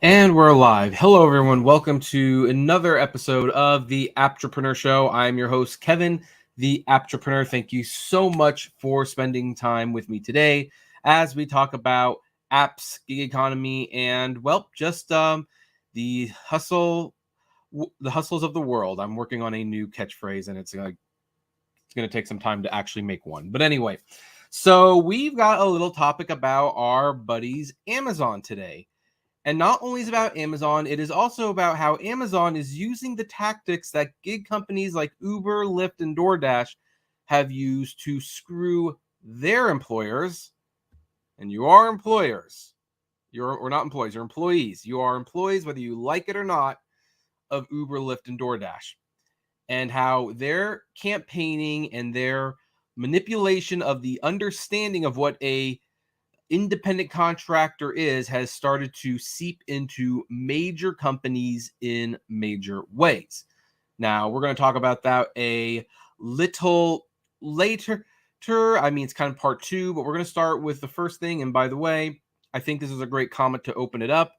And we're live. Hello, everyone. Welcome to another episode of the Apptrepreneur Show. I'm your host, Kevin, the Apptrepreneur. Thank you so much for spending time with me today as we talk about apps, gig economy, and just the hustle, the hustles of the world. I'm working on a new catchphrase, and it's going to take some time to actually make one. But anyway, so we've got a little topic about our buddies Amazon today. And not only is it about Amazon, it is also about how Amazon is using the tactics that gig companies like Uber, Lyft, and DoorDash have used to screw their employers. And you are employers. Or not employees, you're employees. You are employees, whether you like it or not, of Uber, Lyft, and DoorDash. And how their campaigning and their manipulation of the understanding of what a independent contractor has started to seep into major companies in major ways. Now, we're going to talk about that a little later. I mean, it's kind of part two, but we're going to start with the first thing. And by the way, I think this is a great comment to open it up.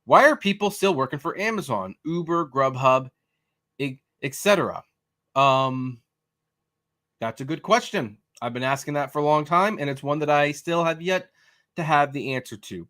Why are people still working for Amazon, Uber, Grubhub, etc.? That's a good question. I've been asking that for a long time, and it's one that I still have yet to have the answer to.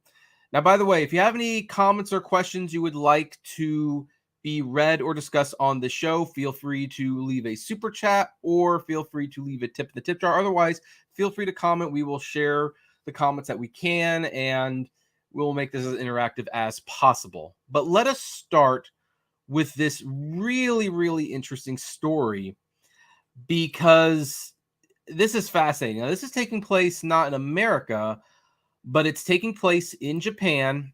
Now, by the way, if you have any comments or questions you would like to be read or discussed on the show, feel free to leave a super chat or feel free to leave a tip in the tip jar. Otherwise, feel free to comment. We will share the comments that we can, and we'll make this as interactive as possible. But let us start with this really, really interesting story because this is fascinating. Now, this is taking place not in America, but it's taking place in Japan.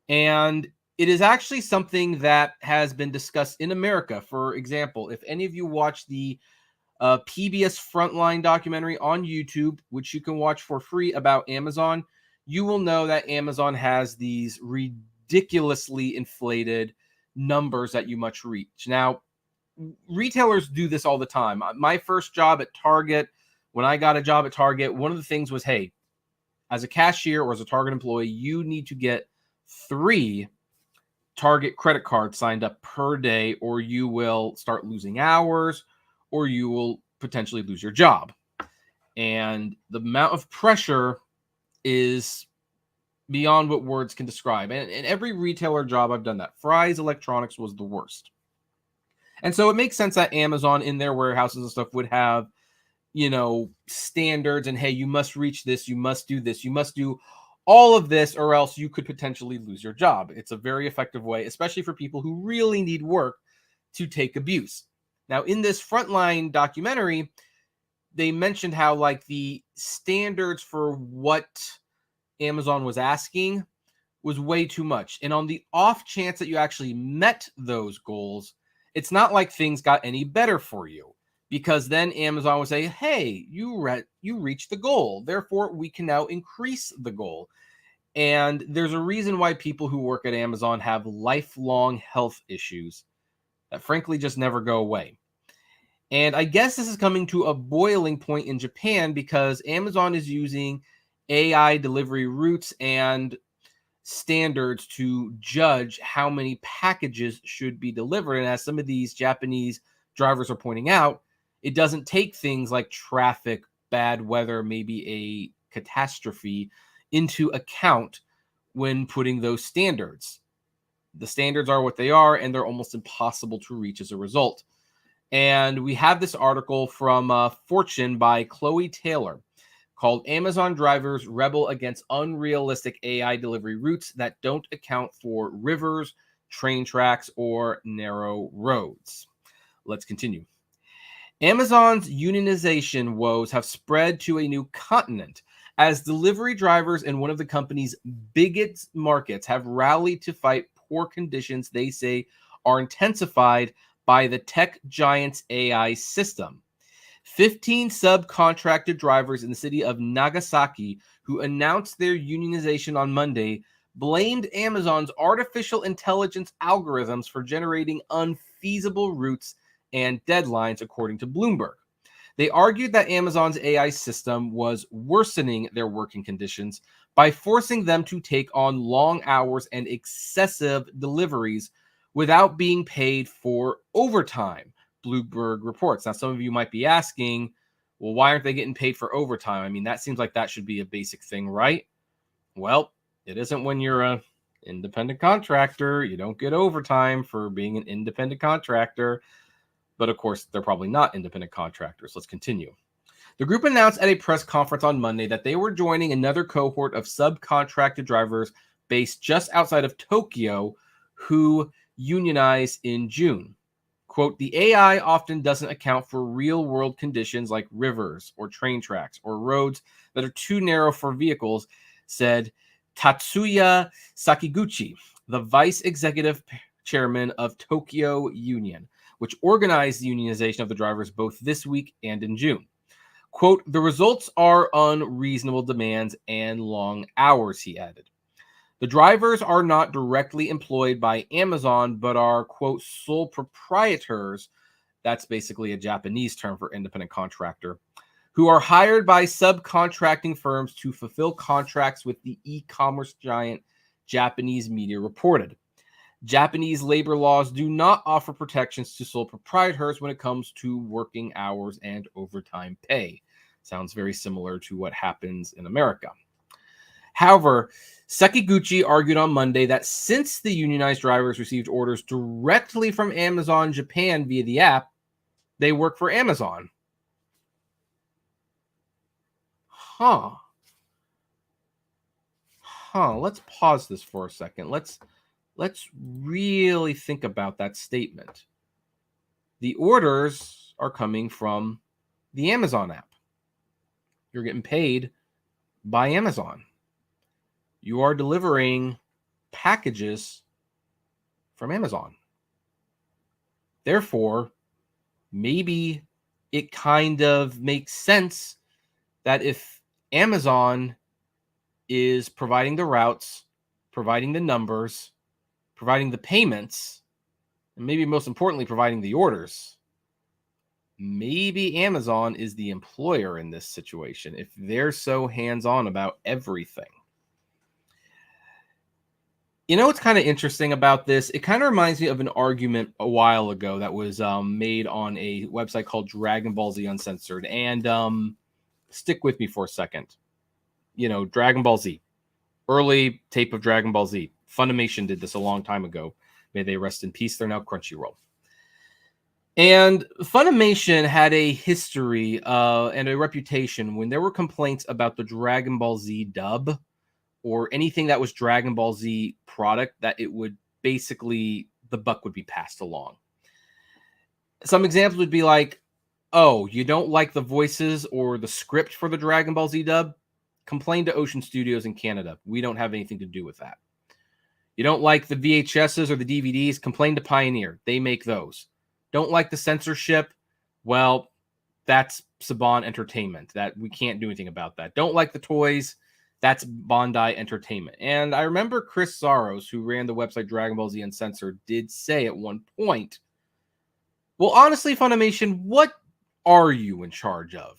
And it is actually something that has been discussed in America. For example, if any of you watch the PBS Frontline documentary on YouTube, which you can watch for free about Amazon, you will know that Amazon has these ridiculously inflated numbers that you must reach. Now, retailers do this all the time. My first job at Target, when I got a job at Target, one of the things was, hey, as a cashier or as a Target employee, you need to get 3 Target credit cards signed up per day, or you will start losing hours, or you will potentially lose your job. And the amount of pressure is beyond what words can describe. And every retailer job I've done that. Fry's Electronics was the worst. And so it makes sense that Amazon in their warehouses and stuff would have, standards and, hey, you must reach this, you must do this, you must do all of this, or else you could potentially lose your job. It's a very effective way, especially for people who really need work, to take abuse. Now, in this Frontline documentary, they mentioned how the standards for what Amazon was asking was way too much. And on the off chance that you actually met those goals, it's not like things got any better for you, because then Amazon would say, hey, you reached the goal. Therefore, we can now increase the goal. And there's a reason why people who work at Amazon have lifelong health issues that frankly just never go away. And I guess this is coming to a boiling point in Japan because Amazon is using AI delivery routes and standards to judge how many packages should be delivered. And as some of these Japanese drivers are pointing out, it doesn't take things like traffic, bad weather, maybe a catastrophe into account when putting those standards. The standards are what they are, and they're almost impossible to reach as a result. And we have this article from Fortune by Chloe Taylor called Amazon Drivers Rebel Against Unrealistic AI Delivery Routes That Don't Account for Rivers, Train Tracks, or Narrow Roads. Let's continue. Amazon's unionization woes have spread to a new continent as delivery drivers in one of the company's biggest markets have rallied to fight poor conditions they say are intensified by the tech giant's AI system. 15 subcontracted drivers in the city of Nagasaki who announced their unionization on Monday blamed Amazon's artificial intelligence algorithms for generating unfeasible routes and deadlines, according to Bloomberg. They argued that Amazon's AI system was worsening their working conditions by forcing them to take on long hours and excessive deliveries without being paid for overtime, Bloomberg reports. Now, some of you might be asking, well, why aren't they getting paid for overtime? I mean, that seems like that should be a basic thing, right? Well, it isn't when you're an independent contractor. You don't get overtime for being an independent contractor. But of course, they're probably not independent contractors. Let's continue. The group announced at a press conference on Monday that they were joining another cohort of subcontracted drivers based just outside of Tokyo who unionize in June. Quote, the AI often doesn't account for real-world conditions like rivers or train tracks or roads that are too narrow for vehicles, said Tatsuya Sakiguchi, the vice executive chairman of Tokyo Union, which organized the unionization of the drivers both this week and in June. Quote, the results are unreasonable demands and long hours, he added. The drivers are not directly employed by Amazon, but are, quote, sole proprietors. That's basically a Japanese term for independent contractor, who are hired by subcontracting firms to fulfill contracts with the e-commerce giant, Japanese media reported. Japanese labor laws do not offer protections to sole proprietors when it comes to working hours and overtime pay. Sounds very similar to what happens in America. However, Sekiguchi argued on Monday that since the unionized drivers received orders directly from Amazon Japan via the app, they work for Amazon. Let's pause this for a second. Let's really think about that statement. The orders are coming from the Amazon app. You're getting paid by Amazon. You are delivering packages from Amazon. Therefore, maybe it kind of makes sense that if Amazon is providing the routes, providing the numbers, providing the payments, and maybe most importantly, providing the orders, maybe Amazon is the employer in this situation if they're so hands-on about everything. You know what's kind of interesting about this? It kind of reminds me of an argument a while ago that was made on a website called Dragon Ball Z Uncensored. And stick with me for a second. You know, Dragon Ball Z. Early tape of Dragon Ball Z. Funimation did this a long time ago. May they rest in peace. They're now Crunchyroll. And Funimation had a history and a reputation when there were complaints about the Dragon Ball Z dub or anything that was Dragon Ball Z product, that it would basically, the buck would be passed along. Some examples would be like, oh, you don't like the voices or the script for the Dragon Ball Z dub? Complain to Ocean Studios in Canada. We don't have anything to do with that. You don't like the VHSs or the DVDs? Complain to Pioneer. They make those. Don't like the censorship? Well, that's Saban Entertainment. That we can't do anything about that. Don't like the toys? That's Bondi Entertainment. And I remember Chris Saros, who ran the website Dragon Ball Z Uncensored, did say at one point, well, honestly, Funimation, what are you in charge of?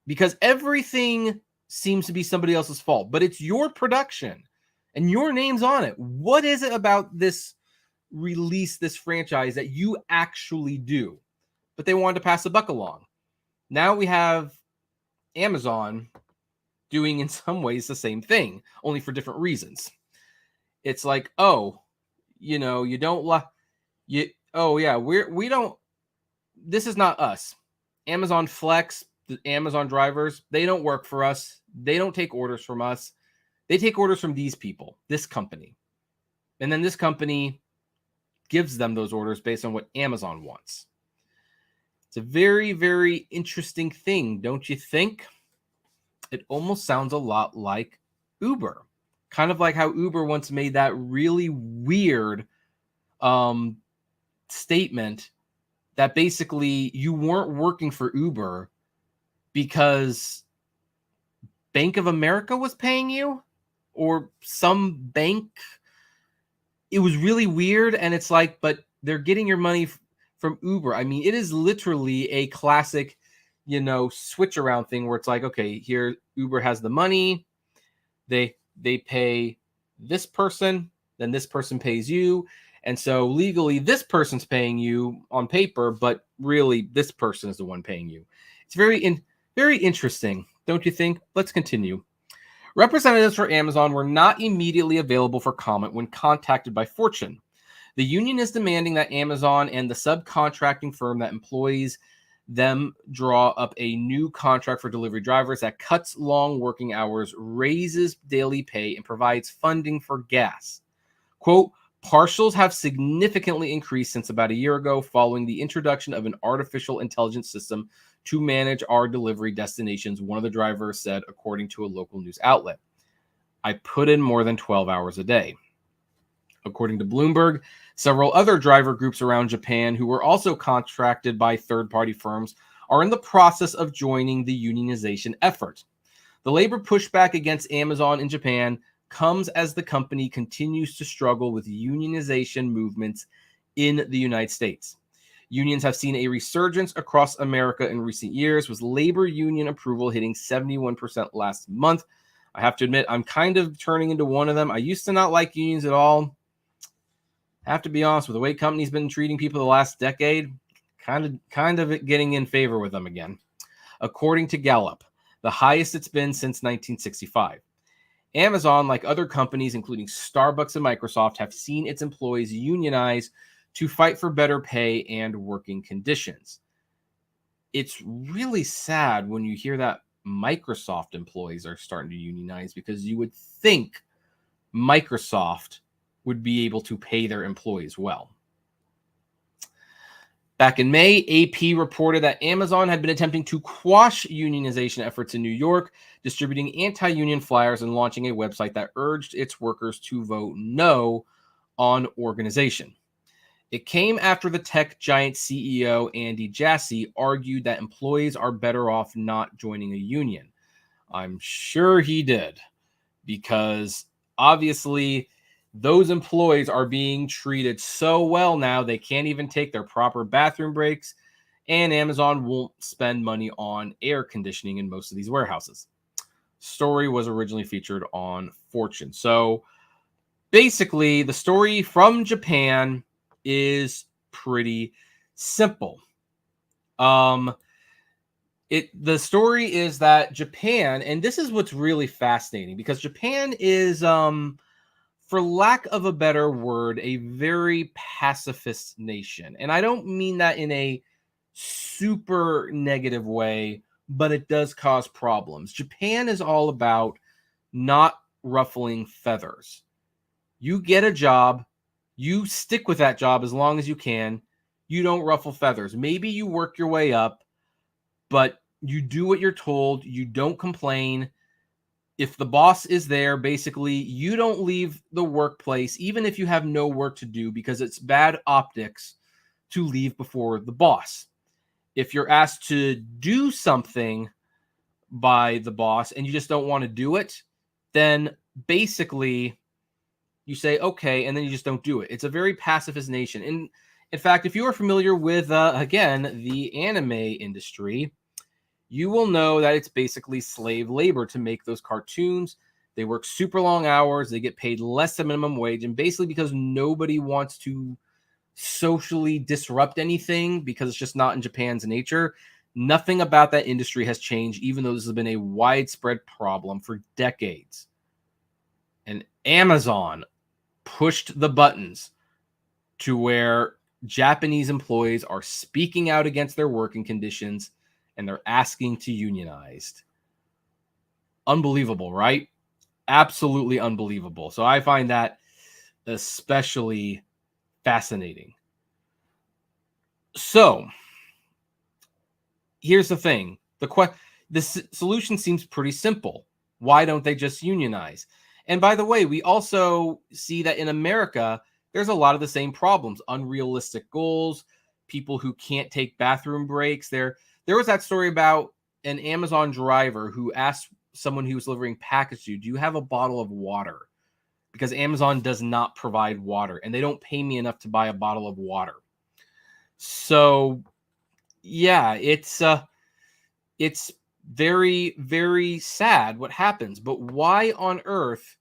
Because everything seems to be somebody else's fault, but it's your production and your name's on it. What is it about this release, this franchise, that you actually do? But they wanted to pass the buck along. Now we have Amazon doing in some ways the same thing, only for different reasons. It's like, oh, you know, you don't like you. Oh yeah, we don't. This is not us. Amazon Flex, the Amazon drivers, they don't work for us. They don't take orders from us. They take orders from these people, this company, and then this company gives them those orders based on what Amazon wants. It's a very, very interesting thing, don't you think? It almost sounds a lot like Uber. Kind of like how Uber once made that really weird statement that basically you weren't working for Uber because Bank of America was paying you or some bank. It was really weird. And it's like, but they're getting your money from Uber. I mean, it is literally a classic, you know, switch around thing where it's like, okay, here Uber has the money. They they pay this person, then this person pays you. And so legally, this person's paying you on paper, but really this person is the one paying you. It's very interesting, don't you think? Let's continue. Representatives for Amazon were not immediately available for comment when contacted by Fortune. The union is demanding that Amazon and the subcontracting firm that employs them draw up a new contract for delivery drivers that cuts long working hours, raises daily pay, and provides funding for gas. Quote, partials have significantly increased since about a year ago following the introduction of an artificial intelligence system to manage our delivery destinations, one of the drivers said, according to a local news outlet. I put in more than 12 hours a day. According to Bloomberg, several other driver groups around Japan who were also contracted by third-party firms are in the process of joining the unionization effort. The labor pushback against Amazon in Japan comes as the company continues to struggle with unionization movements in the United States. Unions have seen a resurgence across America in recent years, with labor union approval hitting 71% last month. I have to admit, I'm kind of turning into one of them. I used to not like unions at all. I have to be honest, with the way companies been treating people the last decade, kind of getting in favor with them again. According to Gallup, the highest it's been since 1965. Amazon, like other companies, including Starbucks and Microsoft, have seen its employees unionize to fight for better pay and working conditions. It's really sad when you hear that Microsoft employees are starting to unionize, because you would think Microsoft would be able to pay their employees well. Back in May, AP reported that Amazon had been attempting to quash unionization efforts in New York, distributing anti-union flyers and launching a website that urged its workers to vote no on organization. It came after the tech giant CEO Andy Jassy argued that employees are better off not joining a union. I'm sure he did, because obviously those employees are being treated so well now they can't even take their proper bathroom breaks, and Amazon won't spend money on air conditioning in most of these warehouses. Story was originally featured on Fortune. So basically, the story from Japan is pretty simple. The story is that Japan, and this is what's really fascinating, because Japan is, for lack of a better word, a very pacifist nation. And I don't mean that in a super negative way, but it does cause problems. Japan is all about not ruffling feathers. You get a job, you stick with that job as long as you can. You don't ruffle feathers. Maybe you work your way up, but you do what you're told. You don't complain. If the boss is there, basically, you don't leave the workplace, even if you have no work to do, because it's bad optics to leave before the boss. If you're asked to do something by the boss and you just don't want to do it, then basically you say, okay, and then you just don't do it. It's a very pacifist nation. And in fact, if you are familiar with, again, the anime industry, you will know that it's basically slave labor to make those cartoons. They work super long hours. They get paid less than minimum wage. And basically because nobody wants to socially disrupt anything, because it's just not in Japan's nature, nothing about that industry has changed, even though this has been a widespread problem for decades. And Amazon pushed the buttons to where Japanese employees are speaking out against their working conditions, and they're asking to unionize. Unbelievable, right? Absolutely unbelievable. So I find that especially fascinating. So here's the thing. The solution seems pretty simple. Why don't they just unionize? And by the way, we also see that in America, there's a lot of the same problems. Unrealistic goals, people who can't take bathroom breaks. There was that story about an Amazon driver who asked someone who was delivering package to, do you have a bottle of water? Because Amazon does not provide water, and they don't pay me enough to buy a bottle of water. So yeah, it's very, very sad what happens. But why on earth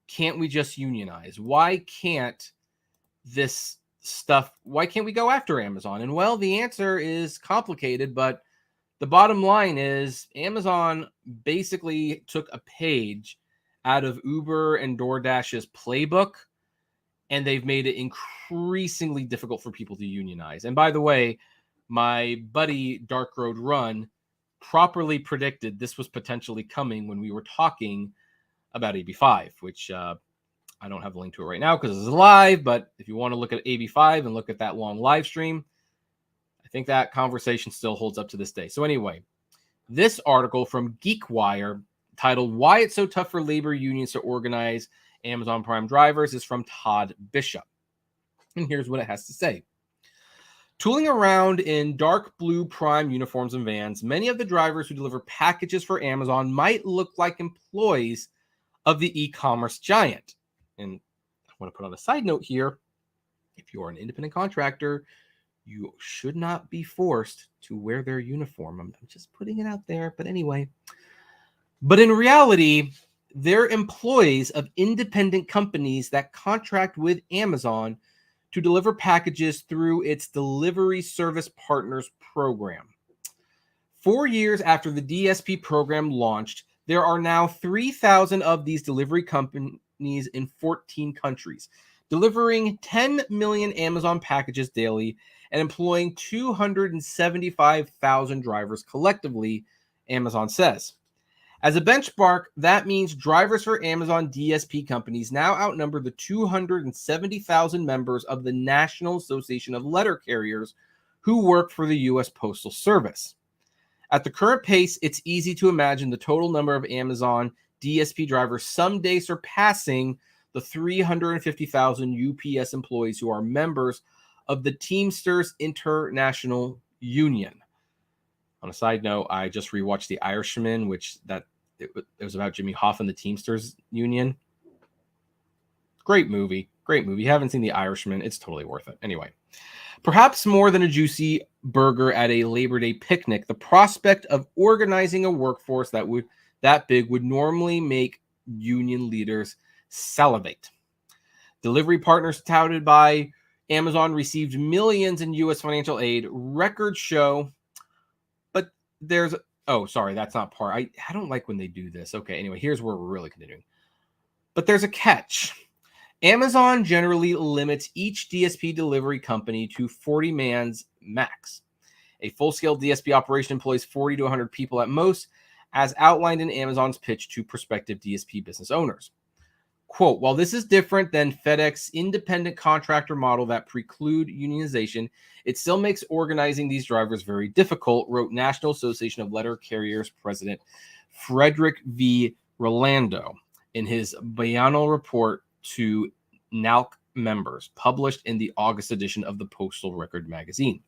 can't we just unionize? Why can't we go after Amazon? And well, the answer is complicated, but the bottom line is Amazon basically took a page out of Uber and DoorDash's playbook, and they've made it increasingly difficult for people to unionize. And by the way, my buddy Dark Road Run properly predicted this was potentially coming when we were talking about AB5, which I don't have a link to it right now because it's live, but if you want to look at AB5 and look at that long live stream, I think that conversation still holds up to this day. So anyway, this article from GeekWire titled "Why It's So Tough for Labor Unions to Organize Amazon Prime Drivers" is from Todd Bishop. And here's what it has to say. Tooling around in dark blue Prime uniforms and vans, many of the drivers who deliver packages for Amazon might look like employees of the e-commerce giant. And I want to put on a side note here. If you are an independent contractor, you should not be forced to wear their uniform. I'm just putting it out there. But anyway, but in reality, they're employees of independent companies that contract with Amazon to deliver packages through its Delivery Service Partners program. 4 years after the DSP program launched, there are now 3,000 of these delivery companies in 14 countries, delivering 10 million Amazon packages daily and employing 275,000 drivers collectively, Amazon says. As a benchmark, that means drivers for Amazon DSP companies now outnumber the 270,000 members of the National Association of Letter Carriers who work for the U.S. Postal Service. At the current pace, it's easy to imagine the total number of Amazon DSP drivers someday surpassing the 350,000 UPS employees who are members of the Teamsters International Union. On a side note, I just rewatched The Irishman, it was about Jimmy Hoffa and the Teamsters Union. Great movie. Great movie. You haven't seen The Irishman, it's totally worth it. Anyway, perhaps more than a juicy burger at a Labor Day picnic, the prospect of organizing a workforce that big would normally make union leaders salivate. Delivery partners touted by Amazon received millions in U.S. financial aid. Records show, but there's... Oh, sorry, that's not part. I don't like when they do this. Okay, anyway, here's where we're really continuing. But there's a catch. Amazon generally limits each DSP delivery company to 40 man's max. A full-scale DSP operation employs 40 to 100 people at most, as outlined in Amazon's pitch to prospective DSP business owners. Quote, while this is different than FedEx's independent contractor model that preclude unionization, it still makes organizing these drivers very difficult, wrote National Association of Letter Carriers President Frederick V. Rolando in his biannual report to NALC members, published in the August edition of the Postal Record magazine.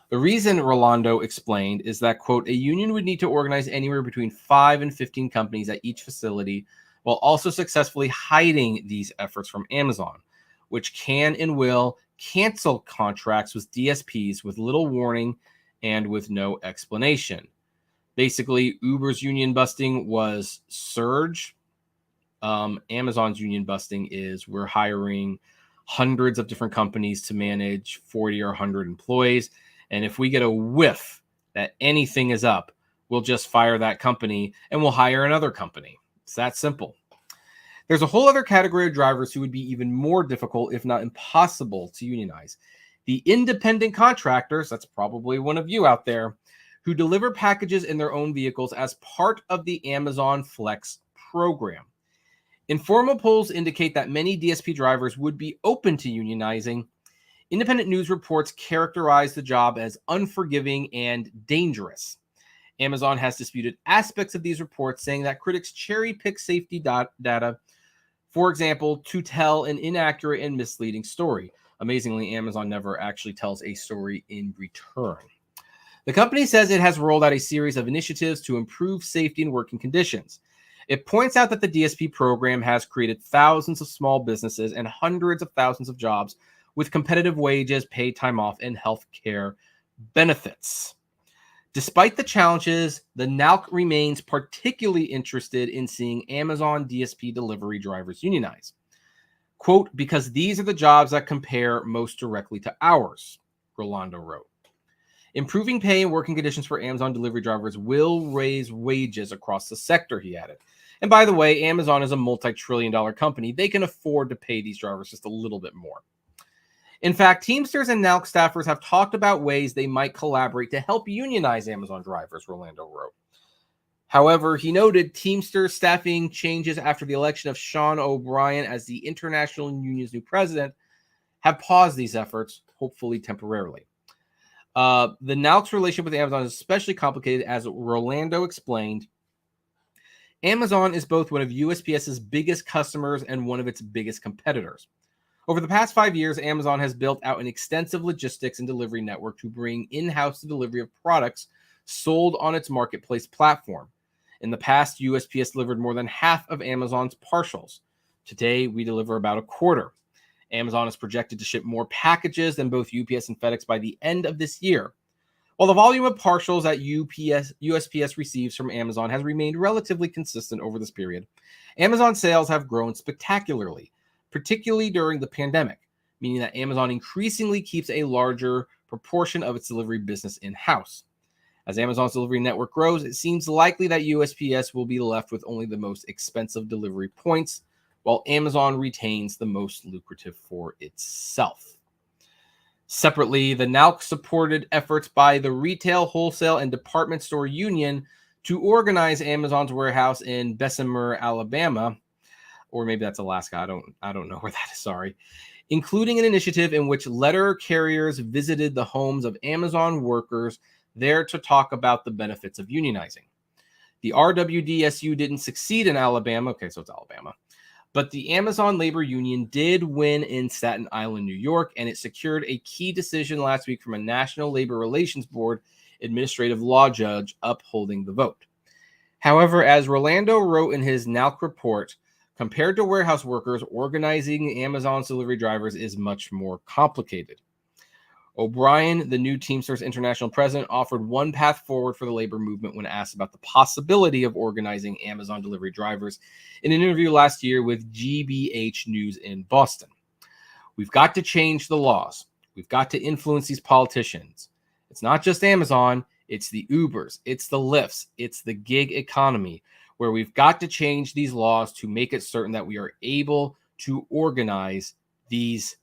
The reason, Rolando explained, is that, quote, a union would need to organize anywhere between 5 and 15 companies at each facility, while also successfully hiding these efforts from Amazon, which can and will cancel contracts with DSPs with little warning and with no explanation. Basically, Uber's union busting was surge. Amazon's union busting is we're hiring hundreds of different companies to manage 40 or 100 employees. And if we get a whiff that anything is up, we'll just fire that company and we'll hire another company. It's that simple. There's a whole other category of drivers who would be even more difficult, if not impossible, to unionize. The independent contractors, that's probably one of you out there, who deliver packages in their own vehicles as part of the Amazon Flex program. Informal polls indicate that many DSP drivers would be open to unionizing. Independent news reports characterize the job as unforgiving and dangerous. Amazon has disputed aspects of these reports, saying that critics cherry-pick safety data, for example, to tell an inaccurate and misleading story. Amazingly, Amazon never actually tells a story in return. The company says it has rolled out a series of initiatives to improve safety and working conditions. It points out that the DSP program has created thousands of small businesses and hundreds of thousands of jobs with competitive wages, paid time off, and health care benefits. Despite the challenges, the NALC remains particularly interested in seeing Amazon DSP delivery drivers unionize. Quote, because these are the jobs that compare most directly to ours, Rolando wrote. Improving pay and working conditions for Amazon delivery drivers will raise wages across the sector, he added. And by the way, Amazon is a multi-trillion-dollar company. They can afford to pay these drivers just a little bit more. In fact, Teamsters and NALC staffers have talked about ways they might collaborate to help unionize Amazon drivers, Rolando wrote. However, he noted Teamsters staffing changes after the election of Sean O'Brien as the International Union's new president have paused these efforts, hopefully temporarily. The NALC's relationship with Amazon is especially complicated, as Rolando explained. Amazon is both one of USPS's biggest customers and one of its biggest competitors. Over the past 5 years, Amazon has built out an extensive logistics and delivery network to bring in-house the delivery of products sold on its marketplace platform. In the past, USPS delivered more than half of Amazon's parcels. Today, we deliver about a quarter. Amazon is projected to ship more packages than both UPS and FedEx by the end of this year. While the volume of parcels that USPS receives from Amazon has remained relatively consistent over this period, Amazon sales have grown spectacularly, particularly during the pandemic, meaning that Amazon increasingly keeps a larger proportion of its delivery business in-house. As Amazon's delivery network grows, it seems likely that USPS will be left with only the most expensive delivery points, while Amazon retains the most lucrative for itself. Separately, the NALC supported efforts by the Retail, Wholesale, and Department Store Union to organize Amazon's warehouse in Bessemer, Alabama, or maybe that's Alaska. I don't know where that is, sorry. Including an initiative in which letter carriers visited the homes of Amazon workers there to talk about the benefits of unionizing. The RWDSU didn't succeed in Alabama. Okay, so it's Alabama. But the Amazon Labor Union did win in Staten Island, New York, and it secured a key decision last week from a National Labor Relations Board administrative law judge upholding the vote. However, as Rolando wrote in his NALC report, compared to warehouse workers, organizing Amazon's delivery drivers is much more complicated. O'Brien, the new Teamsters International president, offered one path forward for the labor movement when asked about the possibility of organizing Amazon delivery drivers in an interview last year with GBH News in Boston. We've got to change the laws. We've got to influence these politicians. It's not just Amazon. It's the Ubers. It's the Lyfts. It's the gig economy, where we've got to change these laws to make it certain that we are able to organize these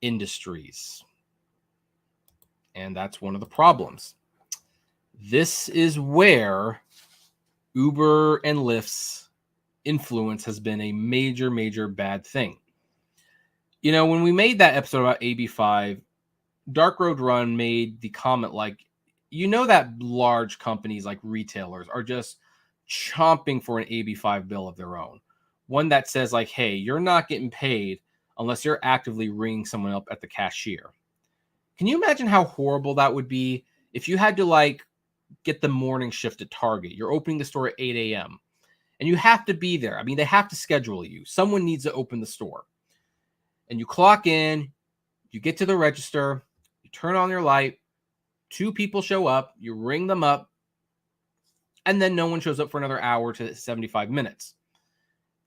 industries. And that's one of the problems. This is where Uber and Lyft's influence has been a major, major bad thing. You know, when we made that episode about AB5, Dark Road Run made the comment like, you know that large companies like retailers are just chomping for an AB5 bill of their own. One that says like, hey, you're not getting paid unless you're actively ringing someone up at the cashier. Can you imagine how horrible that would be if you had to like get the morning shift at Target? You're opening the store at 8 a.m. and you have to be there. I mean, they have to schedule you. Someone needs to open the store. And you clock in, you get to the register, you turn on your light, 2 people show up, you ring them up, and then no one shows up for another hour to 75 minutes.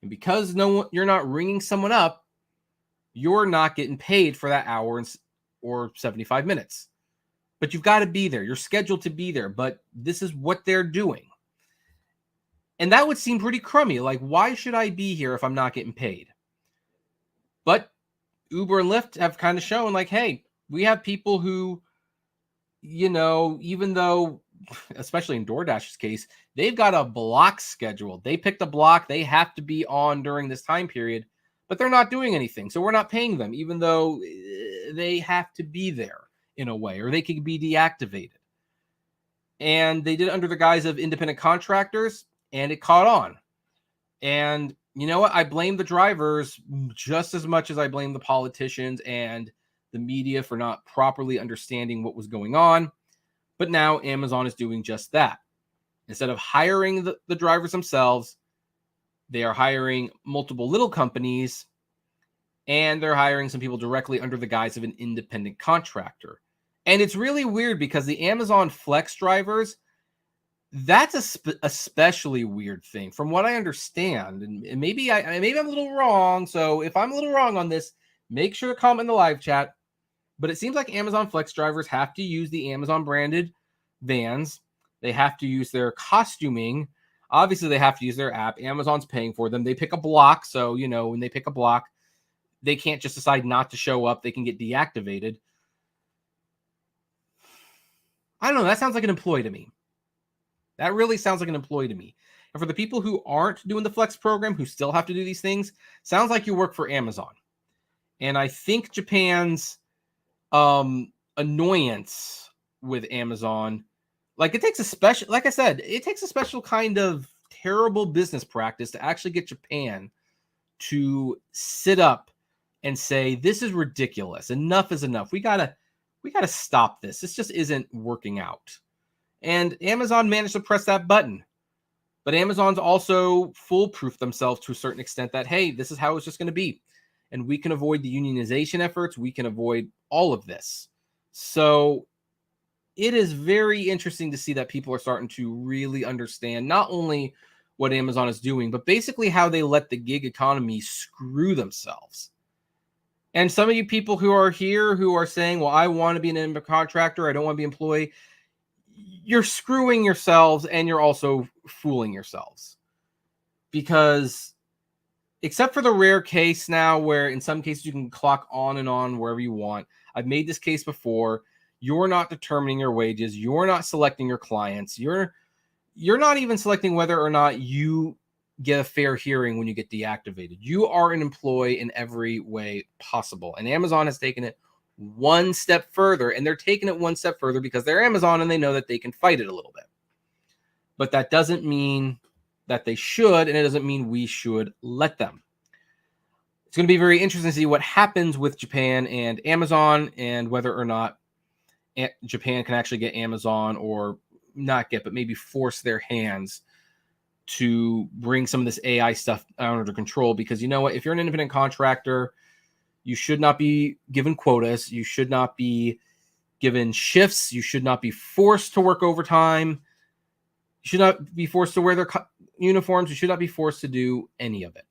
And because you're not ringing someone up, you're not getting paid for that hour or 75 minutes. But you've got to be there. You're scheduled to be there, but this is what they're doing. And that would seem pretty crummy. Like, why should I be here if I'm not getting paid? But Uber and Lyft have kind of shown like, hey, we have people who, you know, even though, especially in DoorDash's case, they've got a block scheduled. They picked a block. They have to be on during this time period, but they're not doing anything. So we're not paying them, even though they have to be there in a way, or they could be deactivated. And they did it under the guise of independent contractors, and it caught on. And you know what? I blame the drivers just as much as I blame the politicians and the media for not properly understanding what was going on. But now Amazon is doing just that. Instead of hiring the drivers themselves, they are hiring multiple little companies, and they're hiring some people directly under the guise of an independent contractor. And it's really weird because the Amazon Flex drivers, that's especially weird thing from what I understand. And maybe I'm a little wrong. So if I'm a little wrong on this, make sure to comment in the live chat. But it seems like Amazon Flex drivers have to use the Amazon branded vans. They have to use their costuming. Obviously, they have to use their app. Amazon's paying for them. They pick a block. So, when they pick a block, they can't just decide not to show up. They can get deactivated. I don't know. That sounds like an employee to me. That really sounds like an employee to me. And for the people who aren't doing the Flex program, who still have to do these things, sounds like you work for Amazon. And I think Japan's annoyance with Amazon, like it takes a special, like I said, it takes a special kind of terrible business practice to actually get Japan to sit up and say, this is ridiculous. Enough is enough. We gotta stop this. This just isn't working out. And Amazon managed to press that button. But Amazon's also foolproof themselves to a certain extent that, hey, this is how it's just going to be. And we can avoid the unionization efforts. We can avoid all of this. So it is very interesting to see that people are starting to really understand not only what Amazon is doing, but basically how they let the gig economy screw themselves. And some of you people who are here who are saying, well, I want to be an independent contractor, I don't want to be an employee, you're screwing yourselves and you're also fooling yourselves. Because except for the rare case now where in some cases you can clock on and on wherever you want. I've made this case before. You're not determining your wages. You're not selecting your clients. You're not even selecting whether or not you get a fair hearing when you get deactivated. You are an employee in every way possible. And Amazon has taken it one step further, and they're taking it one step further because they're Amazon and they know that they can fight it a little bit. But that doesn't mean that they should, and it doesn't mean we should let them. It's going to be very interesting to see what happens with Japan and Amazon and whether or not Japan can actually get Amazon, or not get, but maybe force their hands to bring some of this AI stuff under control. Because you know what? If you're an independent contractor, you should not be given quotas. You should not be given shifts. You should not be forced to work overtime. You should not be forced to wear their uniforms. You should not be forced to do any of it.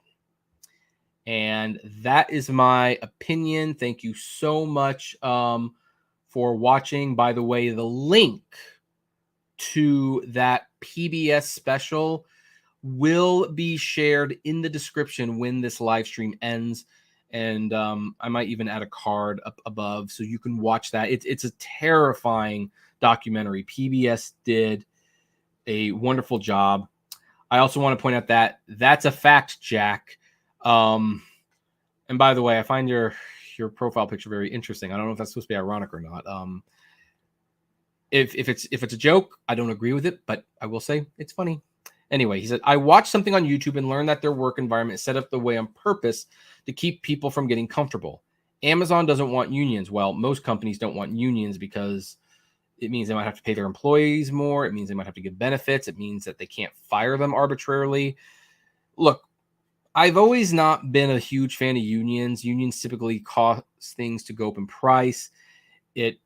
And that is my opinion. Thank you so much for watching. By the way, the link to that PBS special will be shared in the description when this live stream ends. And I might even add a card up above so you can watch that. It's a terrifying documentary. PBS did a wonderful job. I also want to point out that that's a fact, Jack. And by the way, I find your profile picture very interesting. I don't know if that's supposed to be ironic or not. If it's a joke, I don't agree with it, but I will say it's funny. Anyway, he said, I watched something on YouTube and learned that their work environment is set up the way on purpose to keep people from getting comfortable. Amazon doesn't want unions. Well, most companies don't want unions because it means they might have to pay their employees more. It means they might have to give benefits. It means that they can't fire them arbitrarily. Look, I've always not been a huge fan of unions. Unions typically cause things to go up in price. It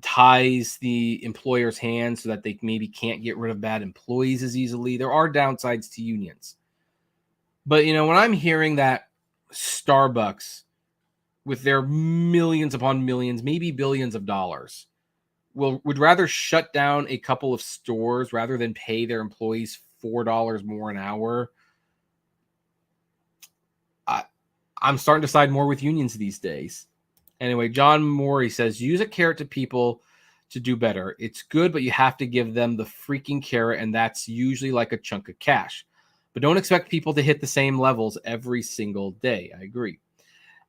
ties the employer's hands so that they maybe can't get rid of bad employees as easily. There are downsides to unions. But, when I'm hearing that Starbucks, with their millions upon millions, maybe billions of dollars, would rather shut down a couple of stores rather than pay their employees $4 more an hour, I'm starting to side more with unions these days. Anyway, John Morey says, use a carrot to people to do better. It's good, but you have to give them the freaking carrot, and that's usually like a chunk of cash. But don't expect people to hit the same levels every single day. I agree.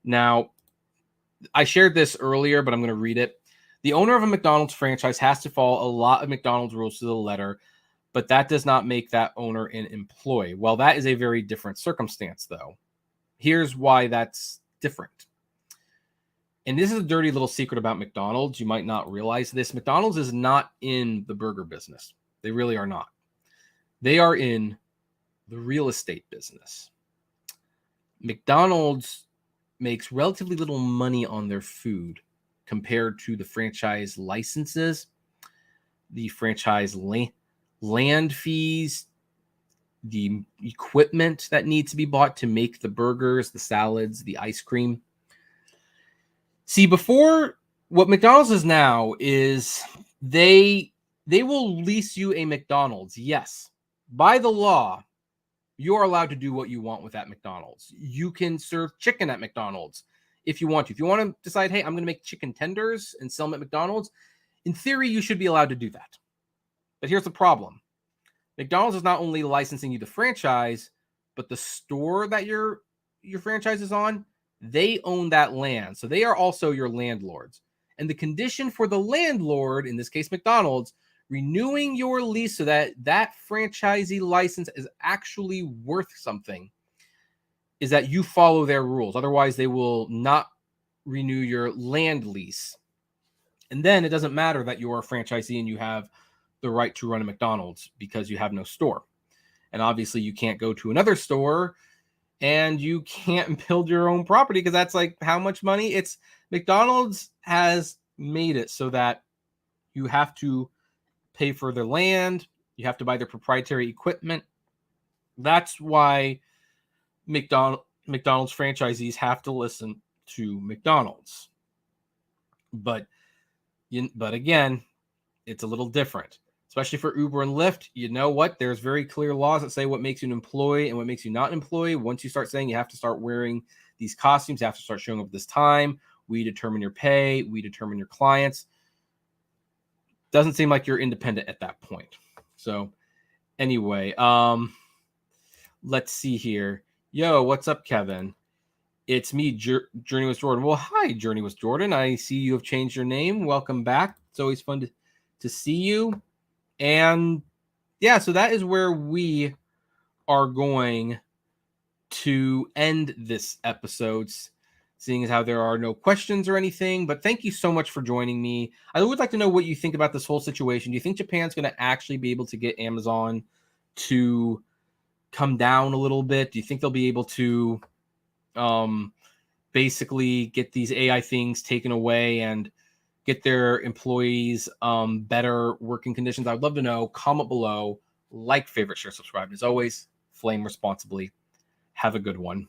Now, I shared this earlier, but I'm going to read it. The owner of a McDonald's franchise has to follow a lot of McDonald's rules to the letter, but that does not make that owner an employee. Well, that is a very different circumstance, though. Here's why that's different. And this is a dirty little secret about McDonald's. You might not realize this. McDonald's is not in the burger business. They really are not. They are in the real estate business. McDonald's makes relatively little money on their food compared to the franchise licenses, the franchise land fees, the equipment that needs to be bought to make the burgers, the salads, the ice cream. See, before, what McDonald's is now is they will lease you a McDonald's. Yes, by the law, you're allowed to do what you want with that McDonald's. You can serve chicken at McDonald's if you want to. If you want to decide, hey, I'm going to make chicken tenders and sell them at McDonald's, in theory, you should be allowed to do that. But here's the problem. McDonald's is not only licensing you the franchise, but the store that your franchise is on, they own that land. So they are also your landlords. And the condition for the landlord, in this case McDonald's, renewing your lease so that that franchisee license is actually worth something, is that you follow their rules. Otherwise, they will not renew your land lease. And then it doesn't matter that you're a franchisee and you have the right to run a McDonald's because you have no store. And obviously you can't go to another store and you can't build your own property because that's like how much money? It's McDonald's has made it so that you have to pay for their land, you have to buy their proprietary equipment. That's why McDonald's franchisees have to listen to McDonald's. But again, it's a little different, especially for Uber and Lyft. You know what? There's very clear laws that say what makes you an employee and what makes you not an employee. Once you start saying you have to start wearing these costumes, you have to start showing up this time, we determine your pay, we determine your clients. Doesn't seem like you're independent at that point. So anyway, let's see here. Yo, what's up, Kevin? It's me, Journey with Jordan. Well, hi, Journey with Jordan. I see you have changed your name. Welcome back. It's always fun to see you. And yeah, so that is where we are going to end this episode, seeing as how there are no questions or anything. But thank you so much for joining me. I would like to know what you think about this whole situation. Do you think Japan's going to actually be able to get Amazon to come down a little bit? Do you think they'll be able to basically get these AI things taken away and get their employees better working conditions? I would love to know. Comment below, like, favorite, share, subscribe. And as always, flame responsibly. Have a good one.